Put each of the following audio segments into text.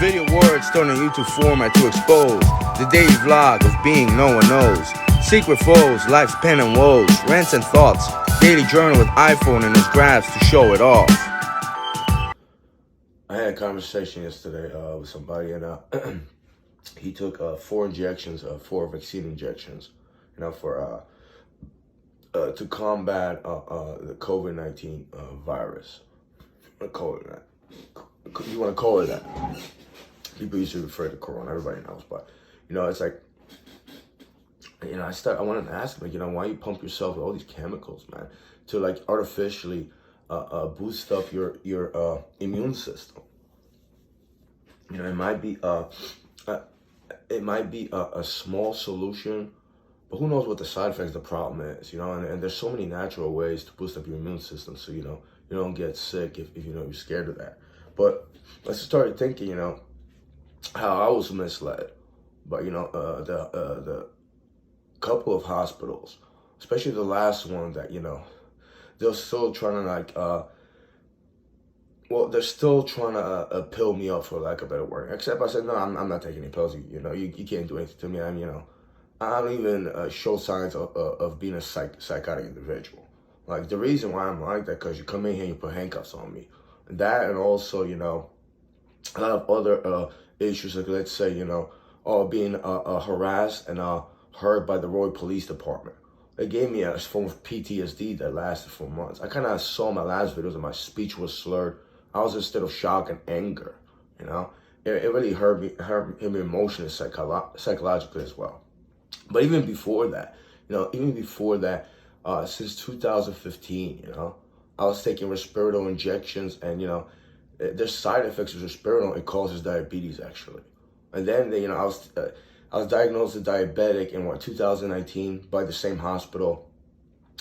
Video words thrown in YouTube format to expose the daily vlog of being no one knows. Secret foes, life's pain and woes, rants and thoughts. Daily journal with iPhone in his grabs to show it off. I had a conversation yesterday with somebody, and he took 4 injections, 4 vaccine injections, for to combat the COVID-19 virus. You want to call it that? People usually refer to Corona. Everybody knows, but it's like, I wanted to ask him, why you pump yourself with all these chemicals, man, to like artificially boost up your immune system. It might be a small solution, but who knows what the side effects, the problem is, and there's so many natural ways to boost up your immune system, so you don't get sick if you're scared of that. But I started thinking, how I was misled by the couple of hospitals, especially the last one that they're still trying to they're still trying to pill me up, for lack of a better word. Except I said, no, I'm not taking any pills. You can't do anything to me. I don't even show signs of being a psychotic individual. Like, the reason why I'm like that, because you come in here and you put handcuffs on me. That, and also, a lot of other issues, like, let's say, being harassed and hurt by the Roy Police Department. It gave me a form of PTSD that lasted for months. I kind of saw my last videos and my speech was slurred. I was in a state of shock and anger, It really hurt me emotionally, psychologically as well. But even before that, since 2015, I was taking risperidone injections, and, there's side effects of risperidone. It causes diabetes, actually. And then, I was diagnosed as diabetic in 2019 by the same hospital,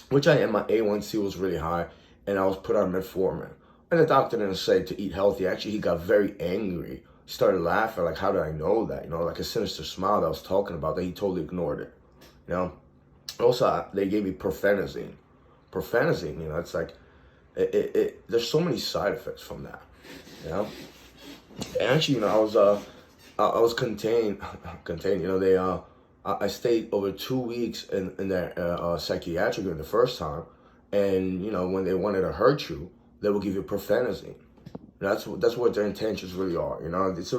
which I am. My A1C was really high, and I was put on metformin. And the doctor didn't say to eat healthy. Actually, he got very angry. He started laughing, like, how did I know that? Like a sinister smile that I was talking about, that he totally ignored it, Also, they gave me perfenazine. Perfenazine, it's like, there's so many side effects from that, And actually, I was contained, I stayed over 2 weeks in their psychiatric unit the first time, and, when they wanted to hurt you, they will give you perfenazine. That's what their intentions really are, It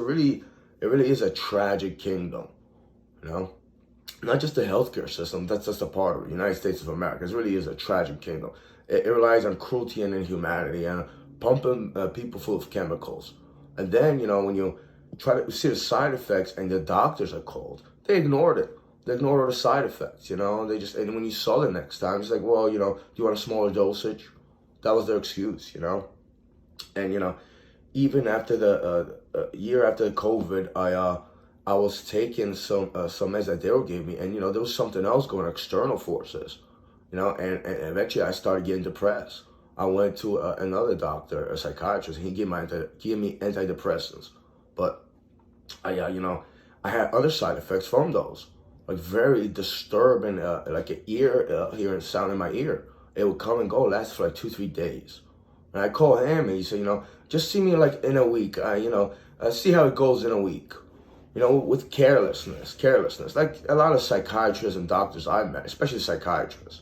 really is a tragic kingdom, Not just the healthcare system, that's just a part of it. United States of America, it really is a tragic kingdom. It relies on cruelty and inhumanity and pumping people full of chemicals. And then, when you try to see the side effects and the doctors are called, they ignored it. They ignored all the side effects, They just, and when you saw them next time, it's like, well, do you want a smaller dosage? That was their excuse, And, even after the year after COVID, I was taking some meds that they were giving me, and, there was something else going on, external forces, and eventually I started getting depressed. I went to another doctor, a psychiatrist, and he gave me antidepressants. But I had other side effects from those, like very disturbing, like an ear, hearing sound in my ear. It would come and go, last for like 2-3 days. And I called him, and he said, just see me like in a week. See how it goes in a week. With carelessness. Like a lot of psychiatrists and doctors I've met, especially psychiatrists.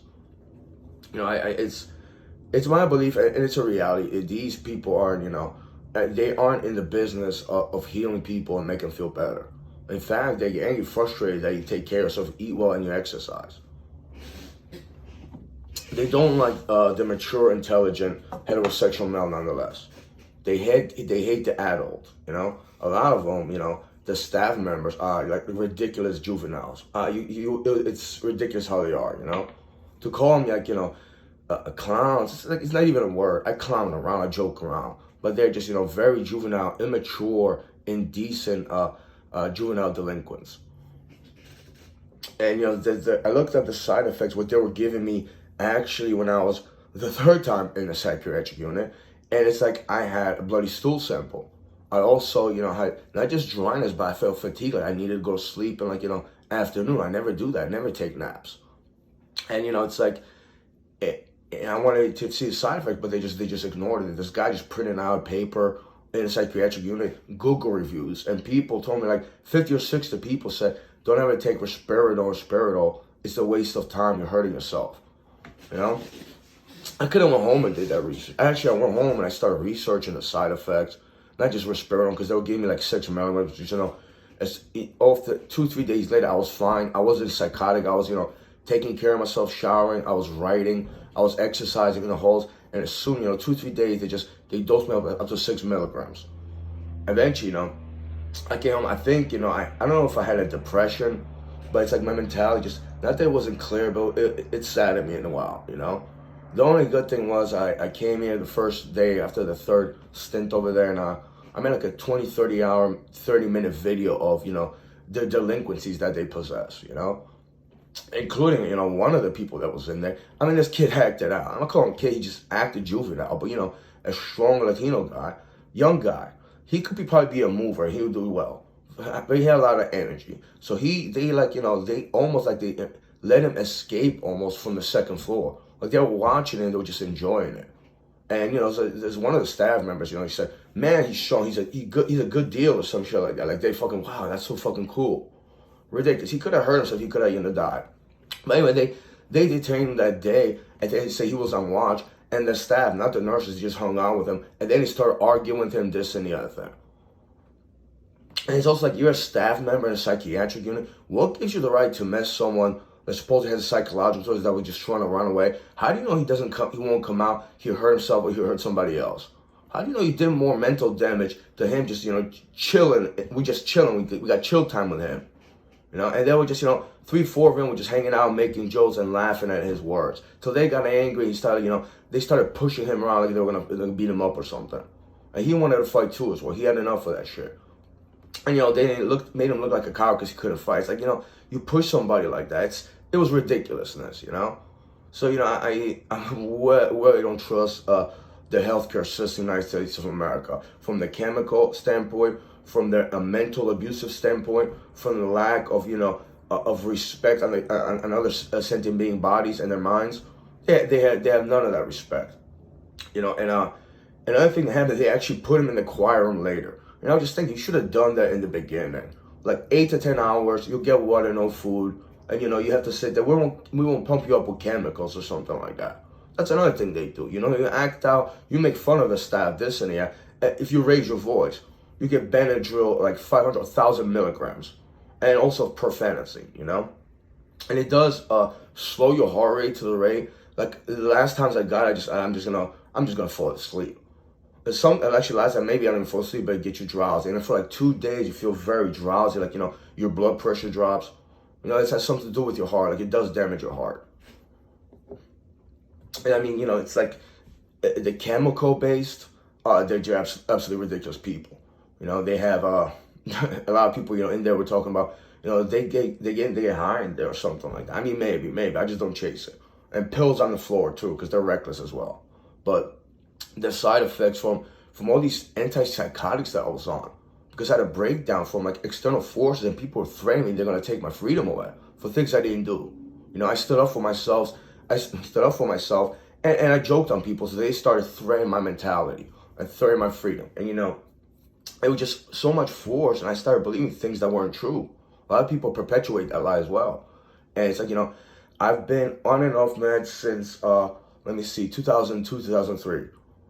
It's my belief, and it's a reality. These people aren't, they aren't in the business of healing people and making them feel better. In fact, they get angry, frustrated that you take care of yourself, eat well, and you exercise. They don't like the mature, intelligent, heterosexual male nonetheless. They hate the adult, A lot of them, the staff members are like ridiculous juveniles. It's ridiculous how they are, To call them like, a clown, it's not even a word. I clown around, I joke around. But they're just, very juvenile, immature, indecent, juvenile delinquents. And, I looked at the side effects, what they were giving me actually when I was the third time in the psychiatric unit. And it's like I had a bloody stool sample. I also, had not just dryness, but I felt fatigue. Like I needed to go to sleep in afternoon. I never do that. I never take naps. And, it's like, and I wanted to see the side effect, but they just ignored it. This guy just printed out a paper in a psychiatric unit, Google reviews, and people told me like 50 or 60 people said, don't ever take Risperidone or Spiridol. It's a waste of time. You're hurting yourself. You know? I could have went home and did that research. Actually, I went home and I started researching the side effects, not just Risperidone, because they would give me like 6 milligrams, which, you know, after 2-3 days later, I was fine. I wasn't psychotic. I was, you know, taking care of myself, showering. I was writing. I was exercising in the halls. And as soon, you know, 2-3 days, they dosed me up to 6 milligrams. Eventually, you know, I came home. I think, you know, I don't know if I had a depression, but it's like my mentality just, not that it wasn't clear, but it saddened me in a while, you know. The only good thing was I came here the first day after the third stint over there, and I made like a 30-minute video of, you know, the delinquencies that they possess, you know, including, you know, one of the people that was in there. I mean, this kid acted out. I'm not calling him kid, he just acted juvenile, but, you know, a strong Latino guy, young guy. He could probably be a mover. He would do well. But he had a lot of energy. So they like, you know, they almost like they let him escape almost from the second floor. Like they were watching it and they were just enjoying it. And, you know, so there's one of the staff members, you know, he said, man, he's strong. He's a good deal or some shit like that. Like they fucking, wow, that's so fucking cool. Ridiculous. He could have hurt himself. He could have, you know, died. But anyway, they detained him that day and they say he was on watch. And the staff, not the nurses, just hung out with him. And then he started arguing with him, this and the other thing. And it's also like, you're a staff member in a psychiatric unit. What gives you the right to mess someone that supposedly has a psychological disorder that was just trying to run away? How do you know he won't come out, he'll hurt himself or he'll hurt somebody else? How do you know you did more mental damage to him just, you know, chilling? We just chilling. We got chill time with him. You know, and they were just, you know, 3-4 of them were just hanging out, making jokes and laughing at his words. So they got angry. He started, you know, they started pushing him around like they were gonna beat him up or something. And he wanted to fight too as well. He had enough of that shit. And, you know, they made him look like a coward because he couldn't fight. It's like, you know, you push somebody like that. It was ridiculousness, you know. So, you know, I really don't trust the healthcare system in the United States of America, from the chemical standpoint, from the mental abusive standpoint, from the lack of, you know, of respect on other sentient being bodies and their minds. They have none of that respect, you know. And another thing that happened, they actually put him in the quiet room later. And I was just thinking, you should have done that in the beginning, like 8 to 10 hours. You'll get water, no food, and you know you have to sit there. We won't pump you up with chemicals or something like that. That's another thing they do. You know, you act out, you make fun of the staff, this and that. If you raise your voice, you get Benadryl like 500,000 milligrams, and also profenazine. You know, and it does slow your heart rate to the rate. Like the last times I got it, I'm just gonna fall asleep. Actually last time maybe I didn't fall asleep, but it gets you drowsy. And for like 2 days you feel very drowsy, like, you know, your blood pressure drops. You know, it has something to do with your heart. Like it does damage your heart. And I mean, you know, it's like the chemical based, they're just absolutely ridiculous people. You know, they have a lot of people, you know, in there we're talking about, you know, they get high in there or something like that. I mean, maybe I just don't chase it. And pills on the floor too, because they're reckless as well. But the side effects from all these antipsychotics that I was on, because I had a breakdown from like external forces and people were threatening me they're gonna take my freedom away for things I didn't do. You know, I stood up for myself. And I joked on people, so they started threatening my mentality and threatening my freedom. And you know, it was just so much force, and I started believing things that weren't true. A lot of people perpetuate that lie as well. And it's like, you know, I've been on and off meds since 2002, 2003.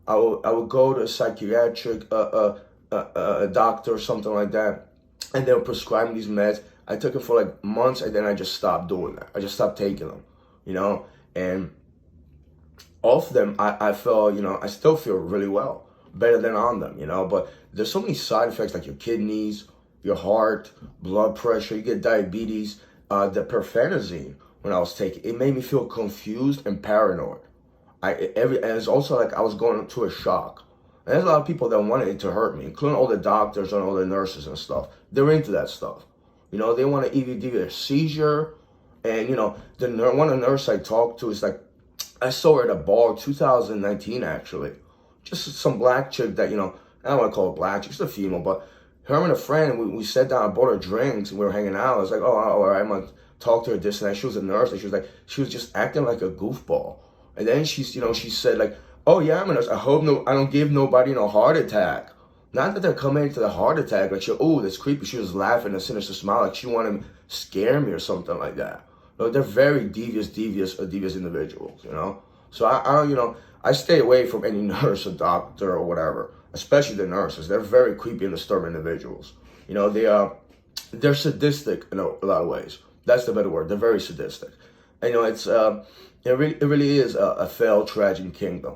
I would go to a psychiatric a doctor or something like that, and they would prescribe me these meds. I took it for like months, and then I just stopped doing that. I just stopped taking them, you know. And off them, I felt, you know, I still feel really well, better than on them, you know. But there's so many side effects, like your kidneys, your heart, blood pressure. You get diabetes. The perfenazine, when I was taking it, made me feel confused and paranoid. And it's also like I was going into a shock. And there's a lot of people that wanted it to hurt me, including all the doctors and all the nurses and stuff. They're into that stuff. You know, they want to either give you a seizure. And, you know, one of the nurses I talked to is like, I saw her at a bar, 2019 actually. Just some black chick that, you know, I don't want to call her black, she's a female, but her and a friend, we sat down, I bought her drinks, and we were hanging out. I was like, oh, all right, I'm going to talk to her this and that. She was a nurse, and she was just acting like a goofball. And then she said like, oh yeah, I'm a nurse. I hope I don't give nobody no heart attack. Not that they're coming into the heart attack like, oh, that's creepy. She was laughing, a sinister smile, like she wanted to scare me or something like that. No, they're very devious individuals, you know. So I stay away from any nurse or doctor or whatever, especially the nurses. They're very creepy and disturbing individuals. You know, they're sadistic in a lot of ways. That's the better word. They're very sadistic. And, you know, it really is a failed, tragic kingdom.